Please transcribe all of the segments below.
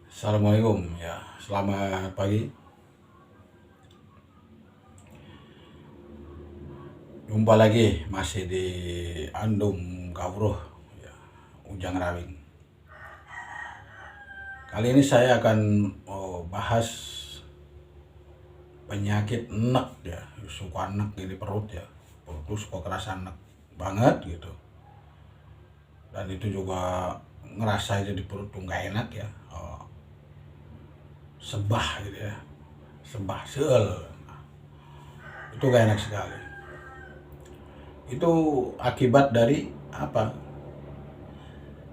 Assalamualaikum ya, selamat pagi. Jumpa lagi masih di Andung Kawruh ya, Ujang Rawing. Kali ini saya akan bahas penyakit enek ya, suka enek di perut ya. Perut tuh suka kerasa enek banget gitu. Dan itu juga ngerasa aja di perut tuh nggak enak ya. Sebah gitu ya, sebah seul. Itu gak enak sekali. Itu akibat dari apa?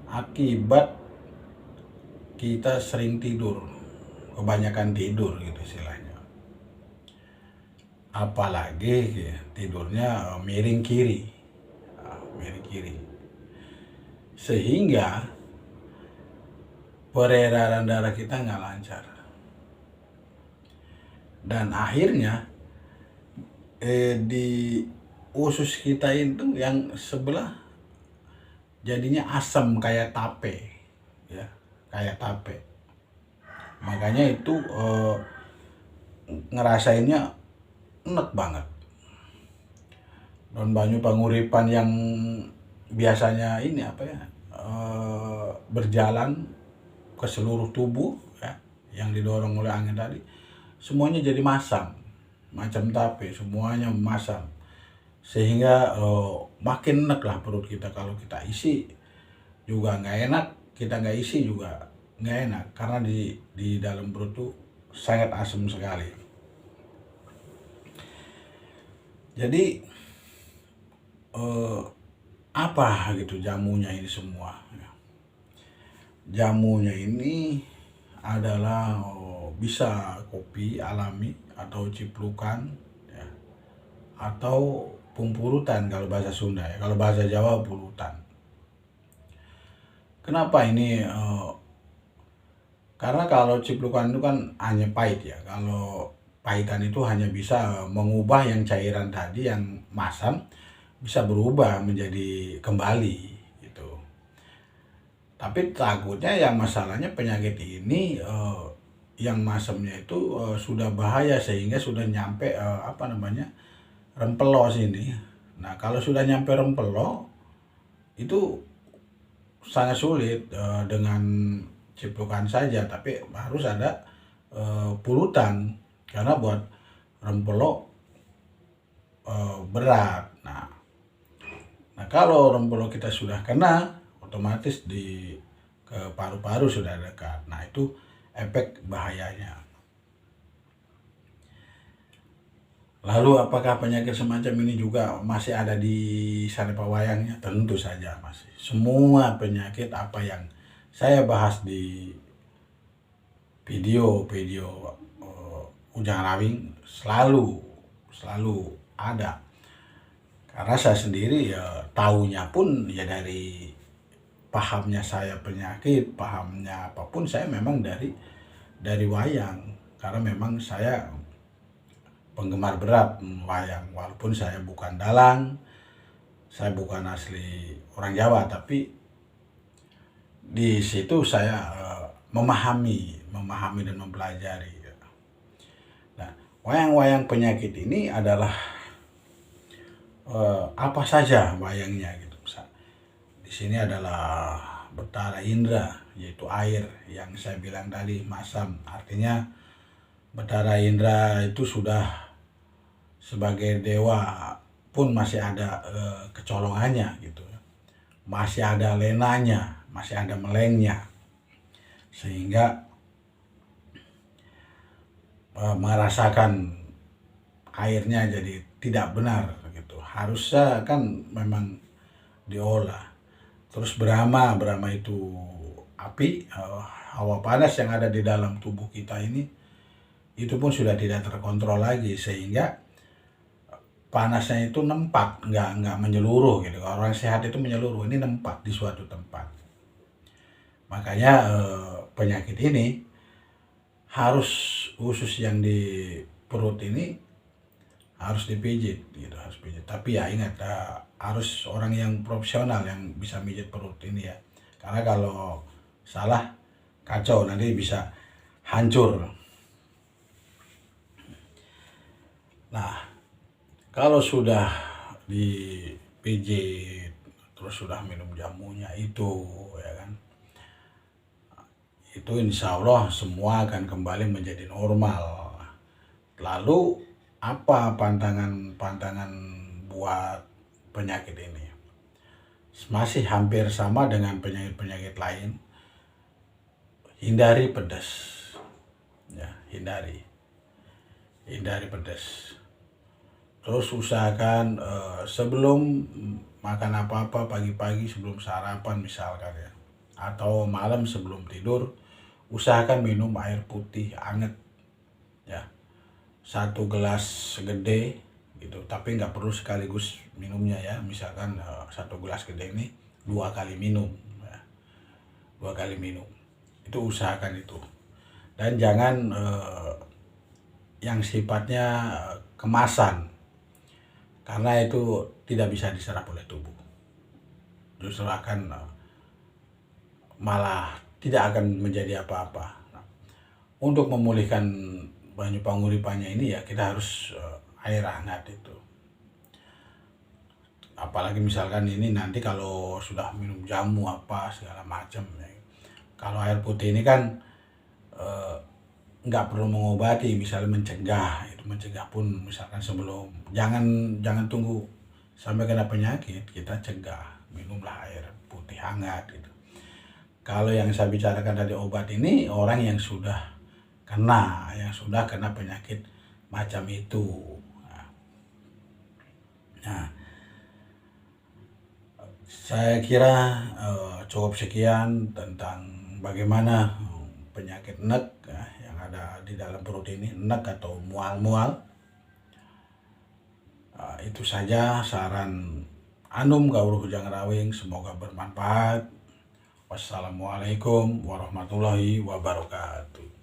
Akibat kita sering tidur, kebanyakan tidur gitu istilahnya. Apalagi ya, tidurnya miring kiri, miring kiri. Sehingga peredaran darah kita nggak lancar. Dan akhirnya di usus kita itu yang sebelah jadinya asam kayak tape, ya, kayak tape. Makanya itu ngerasainnya enek banget. Dan banyak penguripan yang biasanya ini apa ya, berjalan ke seluruh tubuh ya, yang didorong oleh angin tadi, semuanya jadi masam, macam tape, semuanya masam. Sehingga makin enek lah perut kita. Kalau kita isi juga nggak enak, kita nggak isi juga nggak enak, karena di dalam perut tuh sangat asam sekali. Jadi apa gitu jamunya ini semua? Jamunya ini adalah bisa kopi alami atau ciplukan ya, atau pumpurutan kalau bahasa Sunda ya, kalau bahasa Jawa purutan. Kenapa ini? Karena kalau ciplukan itu kan hanya pahit ya. Kalau pahitan itu hanya bisa mengubah yang cairan tadi yang masam, bisa berubah menjadi kembali gitu. Tapi takutnya yang masalahnya penyakit ini yang masamnya itu sudah bahaya sehingga sudah nyampe rempelo sini. Nah, kalau sudah nyampe rempelo itu sangat sulit dengan ciplukan saja, tapi harus ada purutan, karena buat rempelo berat. Nah, kalau rempelo kita sudah kena, otomatis ke paru-paru sudah dekat. Nah, itu efek bahayanya. Lalu apakah penyakit semacam ini juga masih ada di Sanepa Wayangnya? Tentu saja masih. Semua penyakit apa yang saya bahas di video-video Ujang Rawing selalu ada. Karena saya sendiri ya taunya pun ya dari pahamnya saya penyakit, pahamnya apapun saya memang dari wayang. Karena memang saya penggemar berat wayang, walaupun saya bukan dalang, saya bukan asli orang Jawa, tapi di situ saya memahami dan mempelajari. Nah, wayang-wayang penyakit ini adalah apa saja wayangnya gitu. Di sini adalah Betara Indra, yaitu air yang saya bilang tadi masam. Artinya Betara Indra itu sudah sebagai dewa pun masih ada kecolongannya gitu, masih ada lenanya, masih ada melengnya, sehingga merasakan airnya jadi tidak benar gitu. Harusnya kan memang diolah. Terus Brahma itu api, hawa panas yang ada di dalam tubuh kita ini itu pun sudah tidak terkontrol lagi, sehingga panasnya itu nempat, nggak menyeluruh gitu. Kalau orang sehat itu menyeluruh, ini nempat di suatu tempat. Makanya penyakit ini harus usus yang di perut ini harus dipijit gitu, harus pijit. Tapi ya ingat, harus orang yang profesional yang bisa mijit perut ini ya. Karena kalau salah kacau, nanti bisa hancur. Nah, kalau sudah dipijit terus sudah minum jamunya itu, ya kan, itu insya Allah semua akan kembali menjadi normal. Lalu apa pantangan buat penyakit ini? Masih hampir sama dengan penyakit-penyakit lain. Hindari pedas, ya, hindari pedas. Terus usahakan sebelum makan apa-apa pagi-pagi, sebelum sarapan misalkan ya, atau malam sebelum tidur, usahakan minum air putih anget, ya, 1 gelas gede gitu, tapi nggak perlu sekaligus minumnya ya. Misalkan 1 gelas gede ini 2 kali minum, ya. 2 kali minum itu usahakan itu. Dan jangan yang sifatnya kemasan, karena itu tidak bisa diserap oleh tubuh, justru akan malah tidak akan menjadi apa-apa. Nah, untuk memulihkan Banyu Panguripannya ini ya kita harus air hangat itu. Apalagi misalkan ini nanti kalau sudah minum jamu apa segala macam ya. Kalau air putih ini kan nggak perlu mengobati, misalnya mencegah. Itu mencegah pun misalkan sebelum, jangan tunggu sampai kena penyakit, kita cegah, minumlah air putih hangat gitu. Kalau yang saya bicarakan tadi obat ini orang yang sudah kena penyakit macam itu. Nah, saya kira cukup sekian tentang bagaimana penyakit enek ya, yang ada di dalam perut ini, enek atau mual-mual. Itu saja saran Anum Gawruh Hujang Rawing, semoga bermanfaat. Wassalamualaikum warahmatullahi wabarakatuh.